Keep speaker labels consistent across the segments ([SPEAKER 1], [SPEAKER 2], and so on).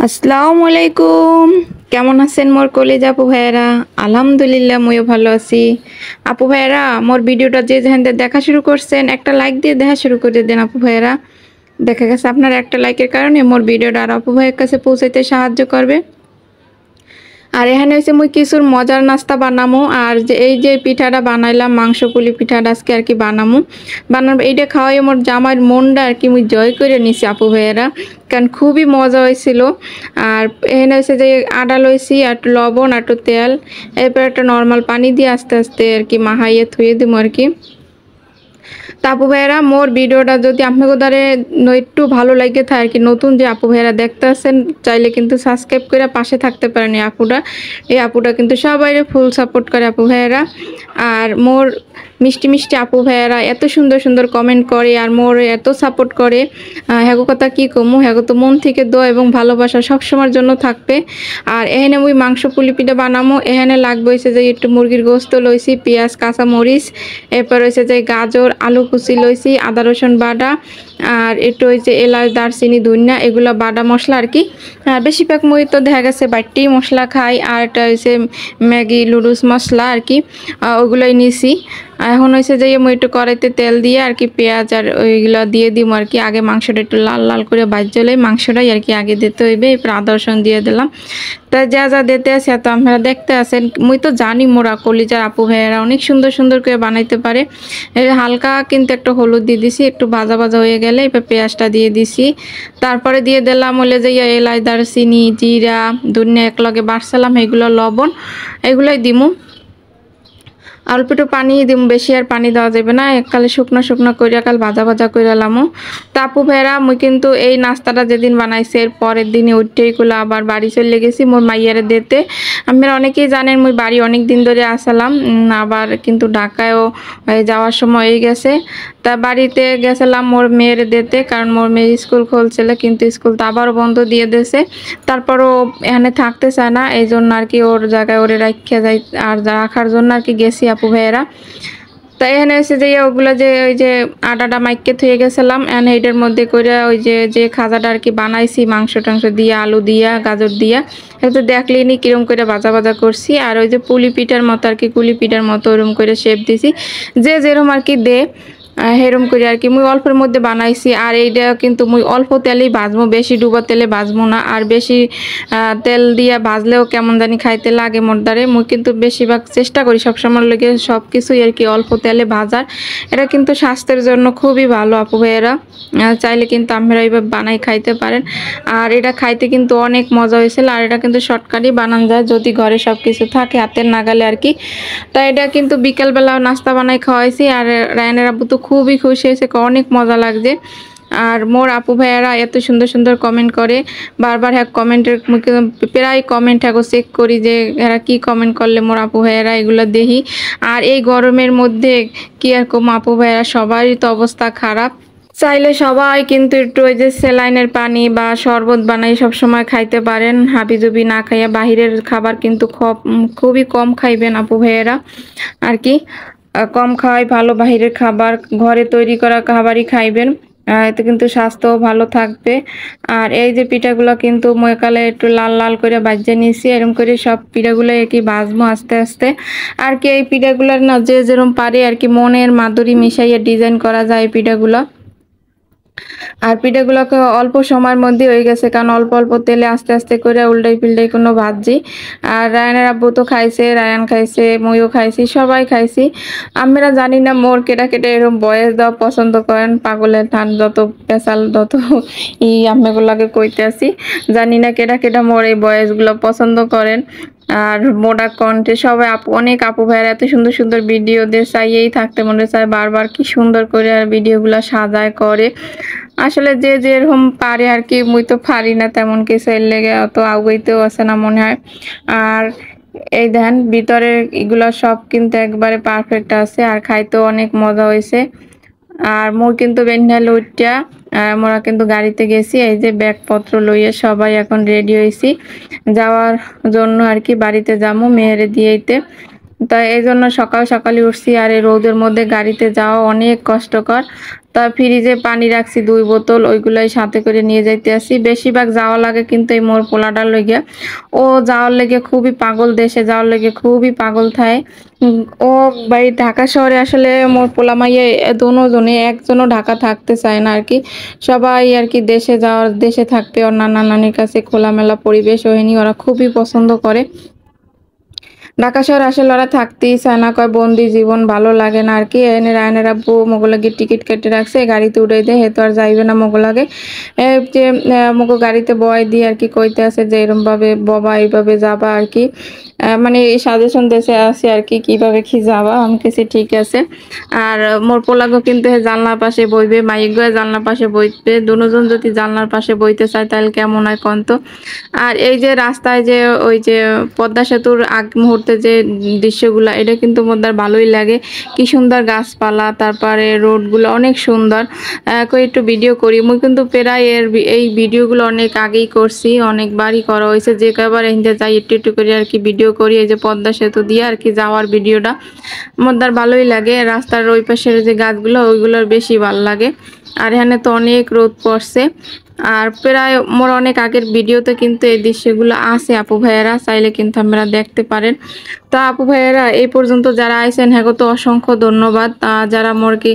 [SPEAKER 1] আসসালামু আলাইকুম। কেমন আছেন মোর কলিজা আপু ভাইয়েরা? আলহামদুলিল্লাহ মুইও ভালো আছি। আপু ভাইয়েরা মোর ভিডিওটা যে যেখান থেকে দেখা শুরু করছেন একটা লাইক দিয়ে দেখা শুরু করে দেন আপু ভাইয়েরা। দেখা গেছে আপনার একটা লাইকের কারণে মোর ভিডিওটা আর আপু ভাইয়ের কাছে পৌঁছাইতে সাহায্য করবে। আর এখানে হচ্ছে মুই কিছুর মজার নাস্তা বানামু আর যে এই যে পিঠাটা বানাইলাম মাংস পুলি পিঠাটা আজকে আর কি বানাবো এইটা খাওয়াই মোর জামাইয়ের মনটা আর কি মুই জয় করে নিছি আপু ভাইয়েরা, কারণ খুবই মজা হয়েছিল। আর এখানে হচ্ছে যে আটা লইছি আর একটু লবণ আর একটু তেল, এরপর একটা নর্মাল পানি দিয়ে আস্তে আস্তে আর কি মাখাইয়ে থুয়ে দিব আর কি। তা আপু ভাইয়েরা মোর ভিডিওটা যদি আপনাদের দ্বারে একটু ভালো লাগে থাকে আর কি, নতুন যে আপু ভাইয়েরা দেখতে আসেন চাইলে কিন্তু সাবস্ক্রাইব করে পাশে থাকতে পারেন। এই আপুটা কিন্তু সবাই ফুল সাপোর্ট করে আপু ভাইয়েরা। আর মোর মিষ্টি মিষ্টি আপু ভাইয়েরা এত সুন্দর সুন্দর কমেন্ট করে আর মোর এত সাপোর্ট করে, হ্যাগো কথা কি কমু, হ্যাগো তো মন থেকে দোয়া এবং ভালোবাসা সবসময়ের জন্য থাকবে। আর এখানে মুই মাংস পুলি পিঠা বানামো, এখানে লাগবে হয়েছে যে একটু মুরগির গোস্ত লইছি, পেঁয়াজ কাঁচা মরিচ, এরপর হয়েছে যে গাজর আলু কুচি লইছি, আদা রসুন বাটা, আর একটু হয়েছে এলাচ দারচিনি ধনিয়া এগুলো বাটা মশলা আর কি। আর বেশিরভাগ মুই তো দেখা গেছে বাটি মশলা খাই, আর এটা হয়েছে ম্যাগি লুডুস মশলা আর কি, ওগুলোই নিছি। এখন হয়েছে যে মুই একটু কড়াইতে তেল দিয়ে আর কি পেঁয়াজ আর ওইগুলো দিয়ে দিব আর কি। আগে মাংসটা একটু লাল লাল করে ভাজলে মাংসটাই আর কি আগে দিতে হইবে, এরপর আদা রসুন দিয়ে দিলাম। তা যা যা দিতে আছে তো আপনারা দেখতে আছেন, মুই তো জানি মোরা কলিজার আপু ভাইয়েরা অনেক সুন্দর সুন্দর করে বানাইতে পারে। হালকা কিন্তু একটু হলুদ দিয়ে দিছি, একটু ভাজা ভাজা হয়ে গেলে এবার পেঁয়াজটা দিয়ে দিছি। তারপরে দিয়ে দিলাম হলে যে এলাচ দারচিনি জিরা ধনিয়া একলগে বাড়ছিলাম এগুলো লবণ এগুলোই দিমু। অল্প একটু পানি দিম, বেশি আর পানি দেওয়া যাবে না, এককালে শুকনো শুকনো করিয়া কাল ভাজা ভাজা করে লামো। তা আপু ভাইরা মুই কিন্তু এই নাস্তাটা যেদিন বানাইছে এর পরের দিনে উঠেই গুলো আবার বাড়ি চলে গেছি মোর মাইয়ারে দিতে। আপনারা অনেকেই জানেন মুই বাড়ি অনেক দিন ধরে আসলাম, আবার কিন্তু ঢাকায়ও যাওয়ার সময় হয়ে গেছে। তা বাড়িতে গেছিলাম মোর মেয়ের দিতে, কারণ মোর মেয়ে স্কুল খুলছিল কিন্তু স্কুল তো আবারও বন্ধ দিয়ে দিয়েছে। তারপরও এখানে থাকতে চায় না, এই জন্য আর কি ওর জায়গায় ওরে রাখিয়া যাই আর রাখার জন্য আর কি গেছি আপু ভাইয়েরা। তাই এখানে এসে যে ওগুলো যে ওই যে আটাটা মাইকে থুয়ে গেছিলাম এখানে এইটার মধ্যে করে ওই যে যে খাজাটা আর কি বানাইছি মাংস টাংস দিয়ে আলু দিয়া গাজর দিয়া একটু দেখলেই নি কিরম করে ভাজা ভাজা করছি। আর ওই যে পুলি পিঠার মতো আর কি কুলি পিঠার মতো ওরম করে শেপ দিছি, যে যেরম আর কি দে হেরম করে আর কি মুই অল্পের মধ্যে বানাইছি। আর এইটা কিন্তু মুই অল্প তেলেই ভাজবো, বেশি ডুবা তেলে ভাজবো না, আর বেশি তেল দিয়ে ভাজলেও কেমন জানি খাইতে লাগে মোর দ্বারে। মুই কিন্তু বেশিরভাগ চেষ্টা করি সবসময় লেগে সব কিছুই আর কি অল্প তেলে ভাজার। এটা কিন্তু স্বাস্থ্যের জন্য খুবই ভালো আপু ভাইয়েরা, চাইলে কিন্তু আপনারা এইভাবে বানাই খাইতে পারেন। আর এটা খাইতে কিন্তু অনেক মজা হয়েছিল, আর এটা কিন্তু শর্টকাটই বানানো যায় যদি ঘরে সব কিছু থাকে হাতের নাগালে আর কি। তাই এটা কিন্তু বিকেলবেলা নাস্তা বানাই খাওয়াইছি, আর রায়নের আব্বু তো খুবই খুশি হয়েছে, অনেক মজা লাগছে। আর মোর আপু ভাইয়ারা এত সুন্দর সুন্দর কমেন্ট করে, বারবার হ্যাঁ কমেন্টের প্রায় কমেন্ট হ্যাঁ চেক করি যে এরা কি কমেন্ট করলে মোর আপু ভাইয়ারা এগুলো দেখি। আর এই গরমের মধ্যে কি আর কম আপু ভাইয়ারা সবারই তো অবস্থা খারাপ, চাইলে সবাই কিন্তু একটু ওই যে স্যালাইনের পানি বা শরবত বানাই সব সময় খাইতে পারেন, হাবিজুবি না খাইয়া। বাহিরের খাবার কিন্তু খুবই কম খাইবেন আপু ভাইয়েরা আর কি, কম খাওয়াই ভালো। বাহিরের খাবার ঘরে তৈরি করা খাবারই খাইবেন, এতে কিন্তু স্বাস্থ্যও ভালো থাকবে। আর এই যে পিঠাগুলো কিন্তু ময়কালে একটু লাল লাল করে ভাজে নিয়েছি, এরকম করে সব পিঠাগুলো আর কি ভাজবো আস্তে আস্তে আর কি। এই পিঠাগুলোর না যে যেরকম পারে আর কি মনের মাধুরী মিশাইয়া ডিজাইন করা যায় এই পিঠাগুলো। আর পিঠাগুলোকে অল্প সময়ের মধ্যে হয়ে গেছে, কারণ অল্প অল্প তেলে আস্তে আস্তে করে উল্টাই পিল্টাই কোনো ভাজি। আর রায়ানের আব্বু তো খাইছে, রায়ান খাইছে, মইও খাইছি, সবাই খাইছি। আমরা জানি না মোর কেটা কেটে এরকম বয়স দেওয়া পছন্দ করেন, পাগলের ঠান যত পেশাল যত আম্মেগুলাকে কইতে আসি, জানি না কেটা কেটা মোর এই বয়সগুলো পছন্দ করেন। আর মোডা কণ্ঠে সবাই অনেক আপু ভাইয়েরা এত সুন্দর সুন্দর ভিডিও দিয়ে চাইয়েই থাকতে মনে চায় বারবার, কি সুন্দর করে আর ভিডিওগুলো সাজায় করে। আসলে যে যেরকম পারে আর কি, মুই তো পারি না তেমন কিছু, এর লেগে অত আগুইতেও আছে না মনে হয়। আর এই দেন ভিতরে এগুলো সব কিন্তু একবারে পারফেক্ট আছে, আর খাইতেও অনেক মজা হয়েছে। আর মোর কিন্তু বেন্ডাল উঠটা আমরা কিন্তু গাড়িতে গেছি, এই যে ব্যাগপত্র লইয়ে সবাই এখন রেডি হয়েছি যাওয়ার জন্য আর কি, বাড়িতে যাবো মেয়েরে দিয়েইতে। তাই এই জন্য সকাল সকালই উঠছি, আর এই রোদের মধ্যে গাড়িতে যাওয়া অনেক কষ্টকর। তা ফ্রিজে পানি রাখছি 2 বোতল, ওইগুলাই সাথে করে নিয়ে যাইতে আসি। বেশিরভাগ যাওয়া লাগে কিন্তু এই মোর পোলাটার লইগা। ও যাওয়ার লেগে খুবই পাগল, দেশে যাওয়ার লেগে খুবই পাগল থায়। ও বাড়ি ঢাকা শহরে আসলে মোর পোলা মাইয়া দোনোজনে, একজনও ঢাকা থাকতে চায় না আরকি। সবাই আরকি দেশে থাকতে ওর নানা নানির কাছে খোলামেলা পরিবেশ ওহেনি ওরা খুবই পছন্দ করে। ঢাকা শহরে আসলে ওরা থাকতেই চায় না, কয় বন্দি জীবন ভালো লাগে না আরকি। এনে রায়নের আব্বু মোগলাগে টিকিট কেটে রাখছে, গাড়িতে উঠাই দেয়, হে তো আর যাইবে না মোগলাগে। যে মোগো গাড়িতে বয় দিয়ে আরকি কইতে আছে যে এরম ভাবে বাবা এইভাবে যাবা আরকি। মানে সাজেশন দেশে আছে আরকি কিভাবে কি যাবা। আমি কেছি ঠিক আছে। আর মোর পোলাগো কিন্তু জানলার পাশে বইবে, মাইগো জানলার পাশে বইবে। দুজন যদি জানলার পাশে বইতে চায় তাহলে কেমন হয় কোন তো। আর এই যে রাস্তায় যে ওই যে পদ্মা সেতুর আগ মুহূর্তে যে দৃশ্যগুলা, এটা কিন্তু মোর ভালোই লাগে। কি সুন্দর গাছপালা, তারপরে রোডগুলো অনেক সুন্দর। কই একটু ভিডিও করি। মুই কিন্তু প্রায় এই ভিডিওগুলো অনেক আগেই করছি, অনেকবারই করা হয়েছে। যে কয়বার এখানে যাই একটু একটু করে আর কি ভিডিও করি। এই যে পদ্মা সেতু দিয়ে আর কি যাওয়ার ভিডিওটা মোর ভালোই লাগে। রাস্তার ওই পাশের যে গাছগুলো ওইগুলোর বেশি ভালো লাগে। আর এখানে তো অনেক রোদ পড়ছে। আর প্রায় মোর অনেক আগের ভিডিওতে কিন্তু এই দৃশ্যগুলো আছে, আপু ভাইয়েরা চাইলে কিন্তু আপনারা দেখতে পারেন। তা আপু ভাইয়েরা এই পর্যন্ত যারা আইছেন হ্যাঁ তো অসংখ্য ধন্যবাদ। যারা মোর কি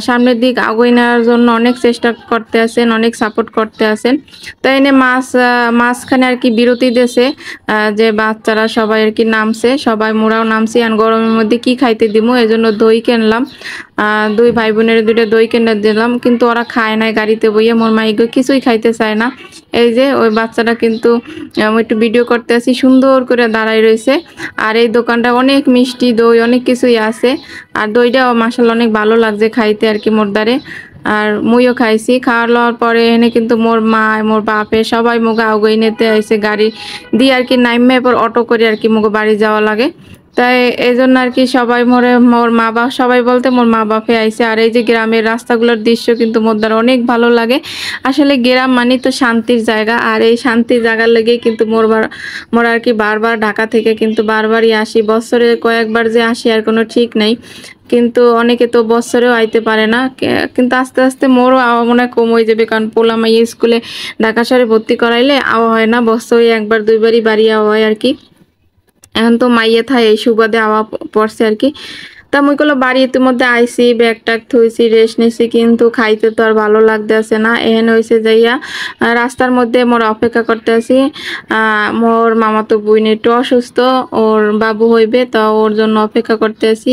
[SPEAKER 1] সামনের দিক আগুই নেওয়ার জন্য অনেক চেষ্টা করতে আছেন, অনেক সাপোর্ট করতে আছেন। তাই এনে মাঝখানে আর কি বিরতি দিয়েছে, যে বাচ্চারা সবাই আর কি নামছে, সবাই মোরাও নামছি। আর গরমের মধ্যে কি খাইতে দিমু, এজন্য দই কিনলাম। 2 ভাই বোনের 2টা দই কিনে দিলাম, কিন্তু ওরা খায় নাই গাড়িতে বইয়ে। মোর মাইগো কিছুই খাইতে চায় না। এই যে ওই বাচ্চাটা কিন্তু একটু ভিডিও করতে আসি, সুন্দর করে দাঁড়াই রয়েছে। আর এই দোকানটা অনেক মিষ্টি দই অনেক কিছুই আছে। আর দইটাও মাশাআল্লাহ অনেক ভালো লাগছে খাইতে আর কি মোর দ্বারে। আর মুইও খাইছি। খাওয়া লওয়ার পরে এনে কিন্তু মোর মা মোর বাপে সবাই মোগা আগুই নিতে আইছে গাড়ি দিয়ে আর কি। নাইমে পর অটো করে আর কি মোগো বাড়ি যাওয়া লাগে। তাই এই জন্য আর কি সবাই মোর মা বাপ সবাই বলতে মোর মা বাপে আইছে। আর এই যে গ্রামের রাস্তাগুলোর দৃশ্য কিন্তু মোর দ্বারা অনেক ভালো লাগে। আসলে গ্রাম মানে তো শান্তির জায়গা, আর এই শান্তির জায়গার লেগেই কিন্তু মোর আর কি বারবার ঢাকা থেকে কিন্তু বারবারই আসি। বছরে কয়েকবার যে আসি আর কোনো ঠিক নাই। কিন্তু অনেকে তো বছরেও আইতে পারে না। কিন্তু আস্তে আস্তে মোরও আওয়া মনে হয় কম হয়ে যাবে, কারণ পোলা মাইয়া স্কুলে ঢাকা শহরে ভর্তি করাইলে আওয়া হয় না, বছরে একবার 2বারই বাড়ি আওয়া হয় আর কি। এখন তো মাইয়া থাই এই সুবাদে আওয়া পড়ছে আর কি। তা মুই কলো বাড়ি ইতিমধ্যে আইসি, ব্যাগ ট্যাগ থুইছি, রেস্ট নিছি, কিন্তু খাইতে তো আর ভালো লাগতেছে না। এহেন হয়েছে যাইয়া রাস্তার মধ্যে মোর অপেক্ষা করতে আছি। মোর মামাতো বোন একটু অসুস্থ, ওর বাবু হইবে, তো ওর জন্য অপেক্ষা করতে আছি।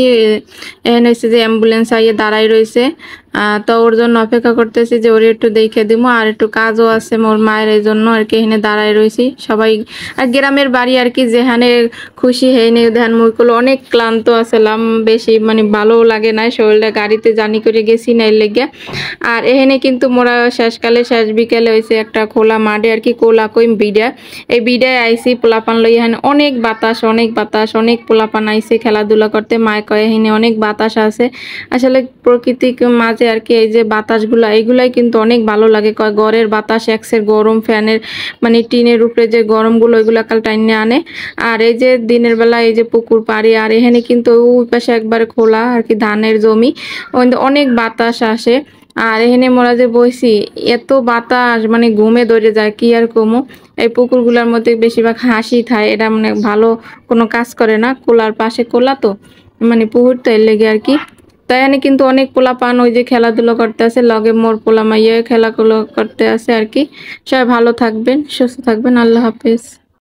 [SPEAKER 1] এহেন হয়েছে যে অ্যাম্বুলেন্স আইয়ে দাঁড়াই রয়েছে। তো ওর জন্য অপেক্ষা করতেছি যে ওর একটু দেখে দিব। আর একটু কাজও আছে মোর মায়ের, এই জন্য আর কি এখানে দাঁড়াই রয়েছি সবাই। আর গ্রামের বাড়ি আর কি যেখানে খুশি হয়নি ধ্যান মুইগুলো অনেক ক্লান্ত আছিলাম, বেশি মানে ভালো লাগে না শরীরটা, গাড়িতে জার্নি করে গেছি না এর লেগে। আর এখানে কিন্তু মোরা শেষকালে শেষ বিকেলে হয়েছে একটা খোলা মাঠে আর কি, কোলা কইম বিডা, এই বিডায় আইসি পোলাপান লই। এখানে অনেক বাতাস অনেক পোলাপান আইসে খেলাধুলা করতে। মায় কয় এখানে অনেক বাতাস আছে। আসলে প্রকৃতিক মাঝে আর কি এই যে বাতাসগুলা এইগুলাই কিন্তু অনেক ভালো লাগে। কয় ঘরের বাতাস একসের গরম, ফ্যানের মানে টিনের উপরে যে গরমগুলো ওইগুলো কাল টাইনে আনে। আর এই যে দিনের বেলা এই যে পুকুর পাড়ি, আর এখানে কিন্তু ওই পাশে একবারে খোলা আর কি ধানের জমি, অনেক বাতাস আসে। আর এখানে মোরা যে বইছি এত বাতাস মানে ঘুমে ধরে যায় কি আর কমু। এই পুকুরগুলোর মধ্যে বেশিরভাগ হাসি থায়, এটা মানে ভালো কোনো কাজ করে না। কোলার পাশে কোলা তো মানে পুকুর, তো এর লেগে আর কি। তাই এখানে কিন্তু অনেক পোলাপান ওই যে খেলাধুলো করতে আছে, লগে মোর পোলা মাইয়া খেলাধুলো করতে আছে আর কি। সবাই ভালো থাকবেন, সুস্থ থাকবেন, আল্লাহ হাফেজ।